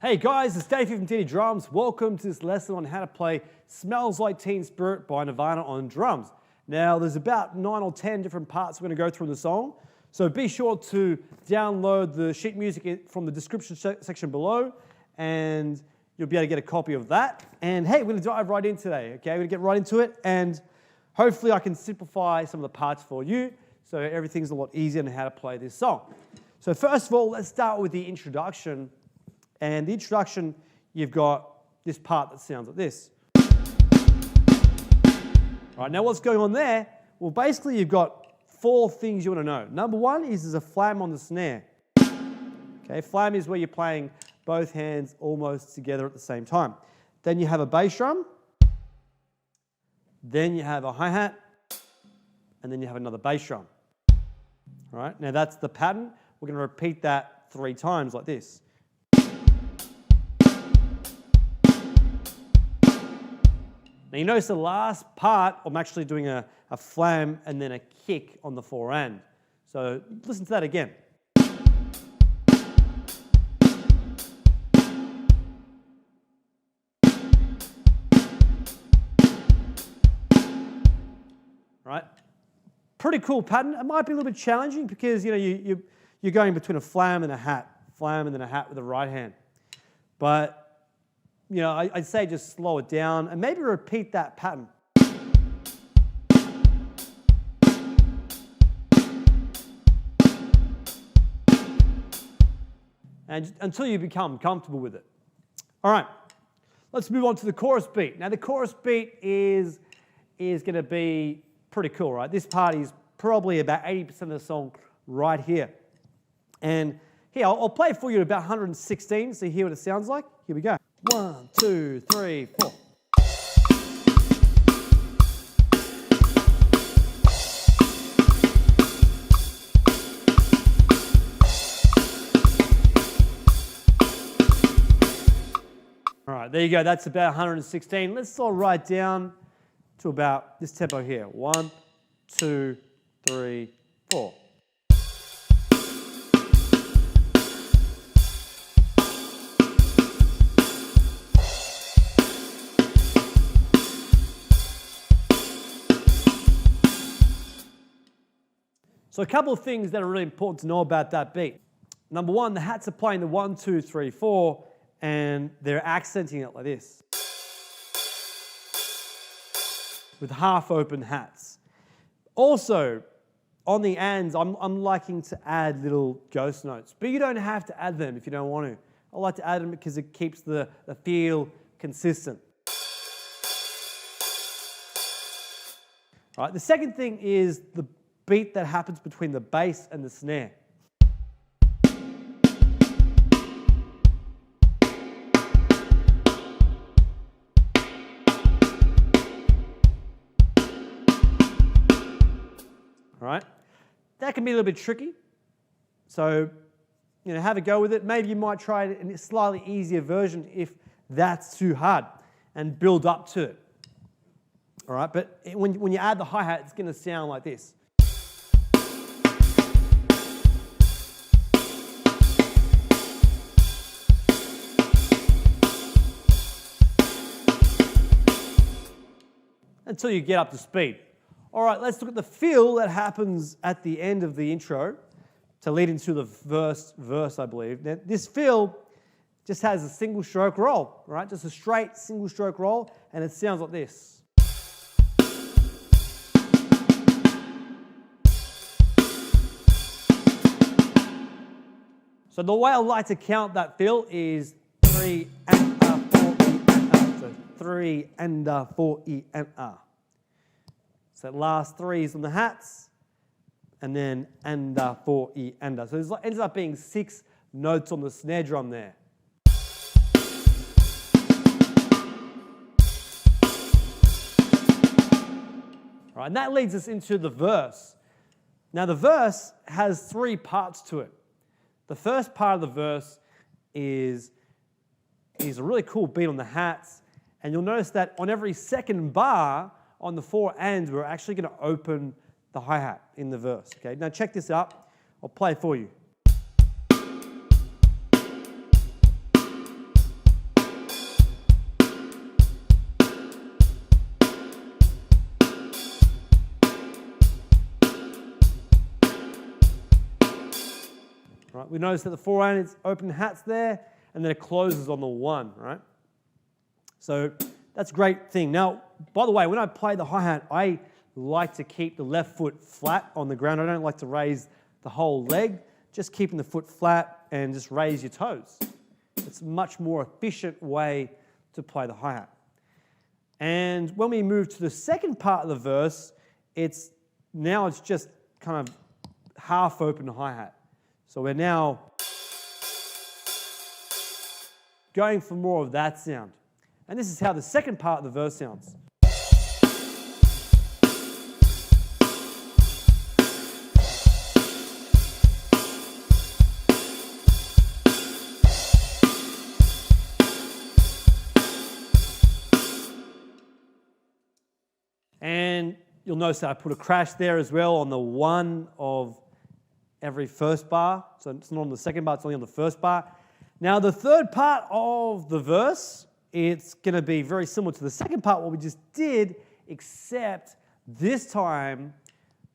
Hey guys, it's Dave here from DD Drums. Welcome to this lesson on how to play Smells Like Teen Spirit by Nirvana on drums. Now, there's about 9 or 10 different parts we're going to go through in the song. So be sure to download the sheet music from the description section below, and you'll be able to get a copy of that. And hey, we're going to dive right in today, okay? We're going to get right into it, and hopefully I can simplify some of the parts for you so everything's a lot easier on how to play this song. So first of all, let's start with the introduction. And the introduction, you've got this part that sounds like this. All right, now what's going on there? Well, basically you've got 4 things you want to know. Number 1 is there's a flam on the snare. Okay, flam is where you're playing both hands almost together at the same time. Then you have a bass drum. Then you have a hi-hat. And then you have another bass drum. All right, now that's the pattern. We're going to repeat that 3 times like this. Now you notice the last part, I'm actually doing a flam and then a kick on the forehand. So listen to that again. Right? Pretty cool pattern. It might be a little bit challenging because you're going between a flam and a hat with the right hand. But I'd say just slow it down and maybe repeat that pattern. And until you become comfortable with it. All right, let's move on to the chorus beat. Now the chorus beat is going to be pretty cool, right? This part is probably about 80% of the song right here. And here, I'll play it for you at about 116 so you hear what it sounds like. Here we go. 1, 2, 3, 4. All right, there you go. That's about 116. Let's slow right down to about this tempo here. 1, 2, 3, 4. So a couple of things that are really important to know about that beat. Number 1, the hats are playing the 1, 2, 3, 4, and they're accenting it like this. With half open hats. Also, on the ands, I'm liking to add little ghost notes, but you don't have to add them if you don't want to. I like to add them because it keeps the feel consistent. All right, the second thing is the beat that happens between the bass and the snare. All right, that can be a little bit tricky. So, have a go with it. Maybe you might try it in a slightly easier version if that's too hard and build up to it. All right, but when you add the hi-hat, it's going to sound like this. Until you get up to speed. All right, let's look at the feel that happens at the end of the intro to lead into the verse, I believe. Now, this feel just has a single stroke roll, right? Just a straight single stroke roll, and it sounds like this. So the way I like to count that feel is 3 and 4 E and R. So 3 and 4 E and R. So that last 3 is on the hats, and then and 4 E and R. So it ends up being 6 notes on the snare drum there. All right, and that leads us into the verse. Now the verse has 3 parts to it. The first part of the verse is a really cool beat on the hats, and you'll notice that on every second bar on the 4 ands, we're actually going to open the hi-hat in the verse. Okay, now check this out. I'll play it for you. right? We notice that the 4 and it's open hats there, and then it closes on the 1, right? So that's a great thing. Now, by the way, when I play the hi-hat, I like to keep the left foot flat on the ground. I don't like to raise the whole leg, just keeping the foot flat and just raise your toes. It's a much more efficient way to play the hi-hat. And when we move to the second part of the verse, it's just kind of half open hi-hat. So we're now going for more of that sound. And this is how the second part of the verse sounds. And you'll notice that I put a crash there as well on the 1 of every first bar. So it's not on the second bar, it's only on the first bar. Now the third part of the verse, it's going to be very similar to the second part, what we just did, except this time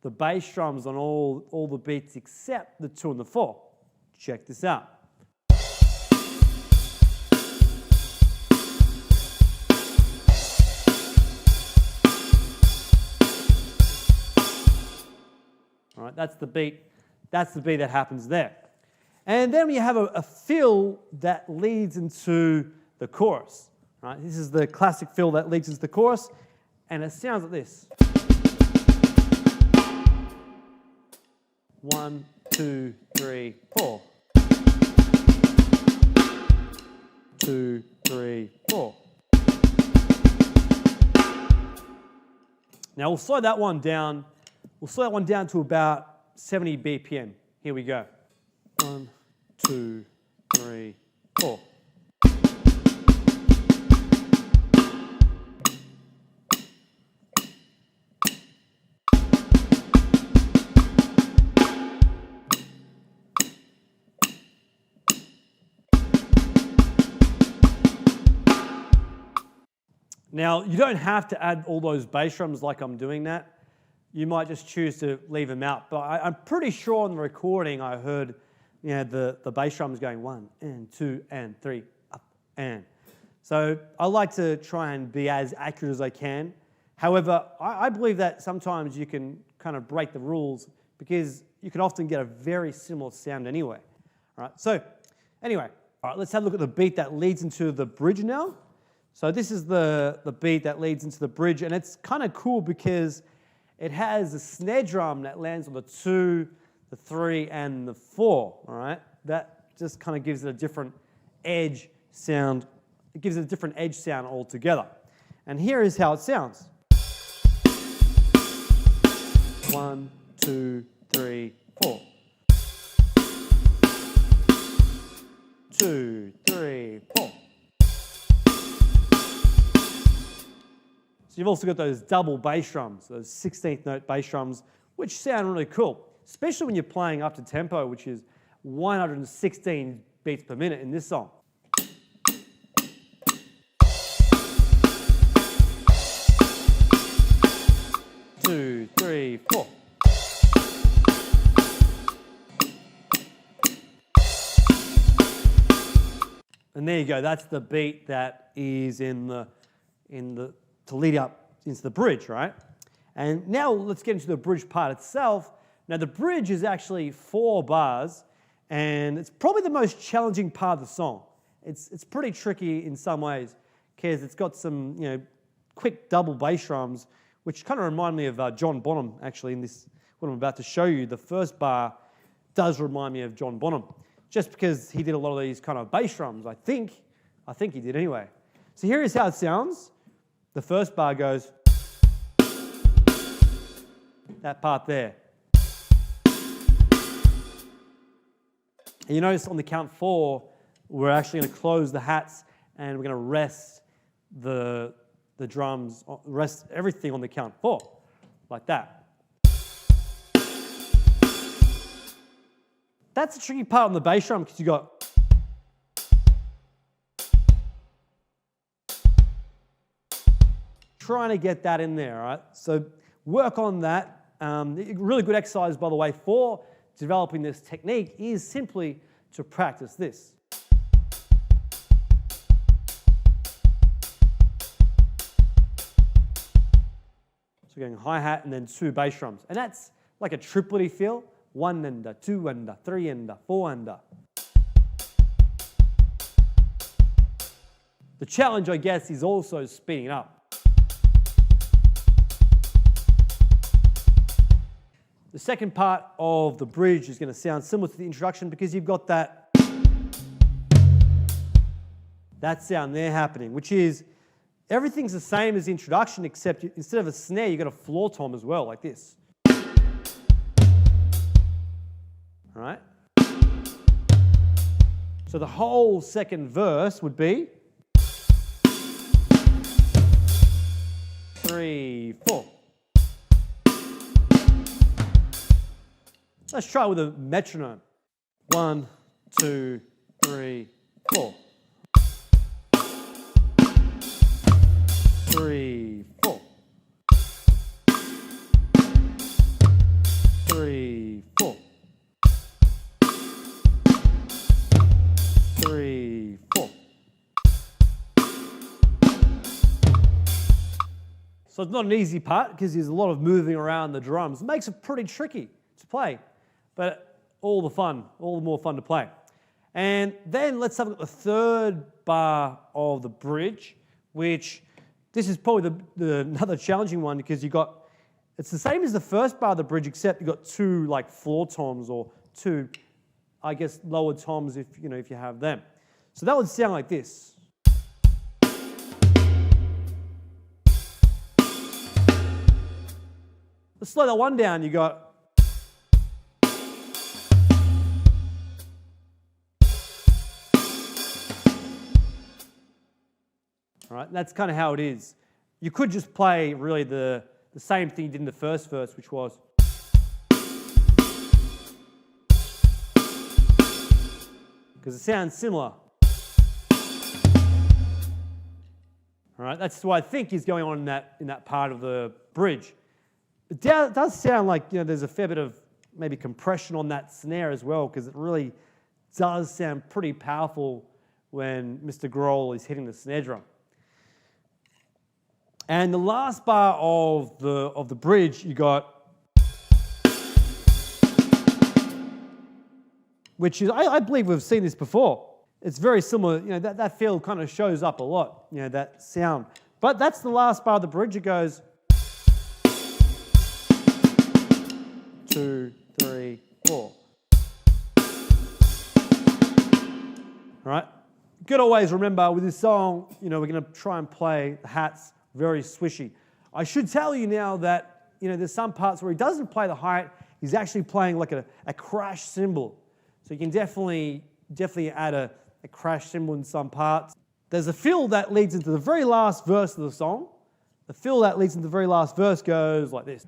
the bass drums on all the beats except the 2 and the 4. Check this out. All right, that's the beat. That's the beat that happens there. And then we have a fill that leads into the chorus. Right? This is the classic fill that leads into the chorus, and it sounds like this. 1, 2, 3, 4. 2, 3, 4. Now we'll slow that one down. We'll slow that one down to about 70 BPM. Here we go. 1, 2, 3, 4. Now, you don't have to add all those bass drums like I'm doing that. You might just choose to leave them out. But I'm pretty sure on the recording I heard the bass drums going 1 and 2 and 3, up and. So I like to try and be as accurate as I can. However, I believe that sometimes you can kind of break the rules because you can often get a very similar sound anyway. All right, so anyway, all right, let's have a look at the beat that leads into the bridge now. So this is the beat that leads into the bridge, and it's kind of cool because it has a snare drum that lands on the 2, the 3, and the 4, all right? That just kind of gives it a different edge sound. It gives it a different edge sound altogether. And here is how it sounds. 1, 2, 3, 4. 2, 3, 4. So you've also got those double bass drums, those 16th note bass drums, which sound really cool, especially when you're playing up to tempo, which is 116 beats per minute in this song. Two, three, 4. And there you go. That's the beat that is in the to lead up into the bridge, right? And now let's get into the bridge part itself. Now the bridge is actually 4 bars, and it's probably the most challenging part of the song. It's pretty tricky in some ways because it's got some quick double bass drums, which kind of remind me of John Bonham actually. In this, what I'm about to show you, the first bar does remind me of John Bonham, just because he did a lot of these kind of bass drums. I think he did anyway. So here is how it sounds. The first bar goes, that part there. And you notice on the count 4, we're actually going to close the hats and we're going to rest the drums, rest everything on the count 4, like that. That's the tricky part on the bass drum because you got trying to get that in there, all right? So work on that. Really good exercise, by the way, 4 developing this technique is simply to practice this. So going hi-hat and then 2 bass drums. And that's like a triplety feel. 1 and a, 2 and a, 3 and a, 4 and a. The challenge, I guess, is also speeding it up. The second part of the bridge is going to sound similar to the introduction because you've got that sound there happening, which is everything's the same as the introduction, except instead of a snare, you've got a floor tom as well, like this. All right? So the whole second verse would be 3, 4. Let's try with a metronome. 1, 2, 3, 4. 3, 4. 3, 4. 3, 4. So it's not an easy part because there's a lot of moving around the drums. It makes it pretty tricky to play, but all the more fun to play. And then let's have a look at the third bar of the bridge, which this is probably another challenging one because it's the same as the first bar of the bridge, except you've got 2 like floor toms or 2, I guess, lower toms if you have them. So that would sound like this. Let's slow that one down. You got all right, that's kind of how it is. You could just play really the same thing you did in the first verse, which was because it sounds similar. All right, that's what I think is going on in that part of the bridge. It does sound like there's a fair bit of maybe compression on that snare as well, because it really does sound pretty powerful when Mr. Grohl is hitting the snare drum. And the last bar of the bridge, you got, which is, I believe we've seen this before. It's very similar, that feel kind of shows up a lot, that sound. But that's the last bar of the bridge. It goes 2, 3, 4. All right. You could always remember with this song, we're going to try and play the hats very swishy. I should tell you now that there's some parts where he doesn't play the hi-hat. He's actually playing like a crash cymbal. So you can definitely add a crash cymbal in some parts. There's a fill that leads into the very last verse of the song. The fill that leads into the very last verse goes like this.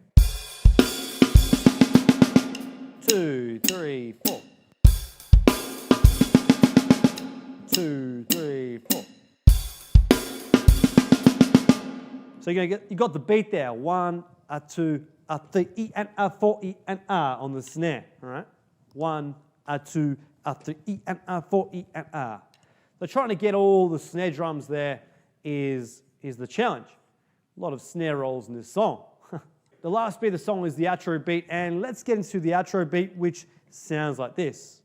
2, 3, 4. 2, 3, 4. So you got the beat there. 1, a 2, a 3, E and a 4, E and R on the snare. All right. 1, a 2, a 3, E and a 4, E and R. So trying to get all the snare drums there is the challenge. A lot of snare rolls in this song. The last beat of the song is the outro beat, and let's get into the outro beat, which sounds like this.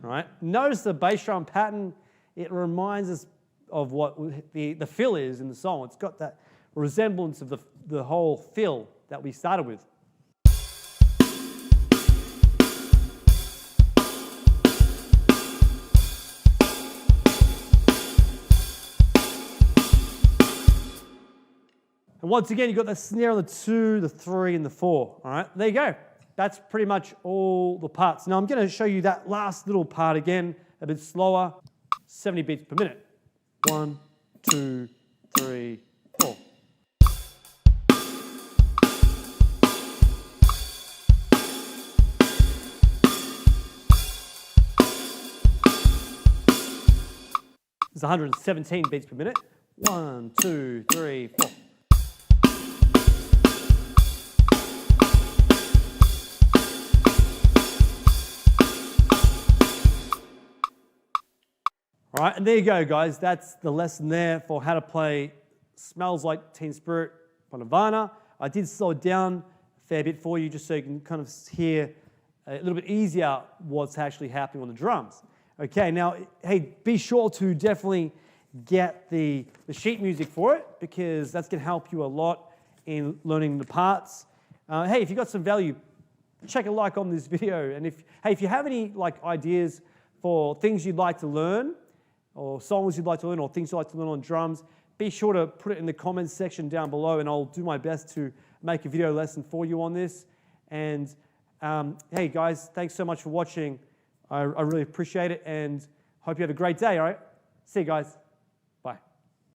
All right. Notice the bass drum pattern. It reminds us of what the fill is in the song. It's got that resemblance of the whole fill that we started with. And once again, you've got the snare on the 2, the 3, and the 4. All right, there you go. That's pretty much all the parts. Now I'm going to show you that last little part again, a bit slower, 70 beats per minute. 1, 2, 3, 4. It's 117 beats per minute. 1, 2, 3, 4. All right, and there you go, guys. That's the lesson there for how to play Smells Like Teen Spirit by Nirvana. I did slow it down a fair bit for you just so you can kind of hear a little bit easier what's actually happening on the drums. Okay, now, hey, be sure to definitely get the sheet music for it because that's going to help you a lot in learning the parts. Hey, if you got some value, check a like on this video. And if you have any ideas for things you'd like to learn or songs you'd like to learn or things you'd like to learn on drums, be sure to put it in the comments section down below and I'll do my best to make a video lesson for you on this. And hey guys, thanks so much for watching. I really appreciate it and hope you have a great day, all right? See you guys.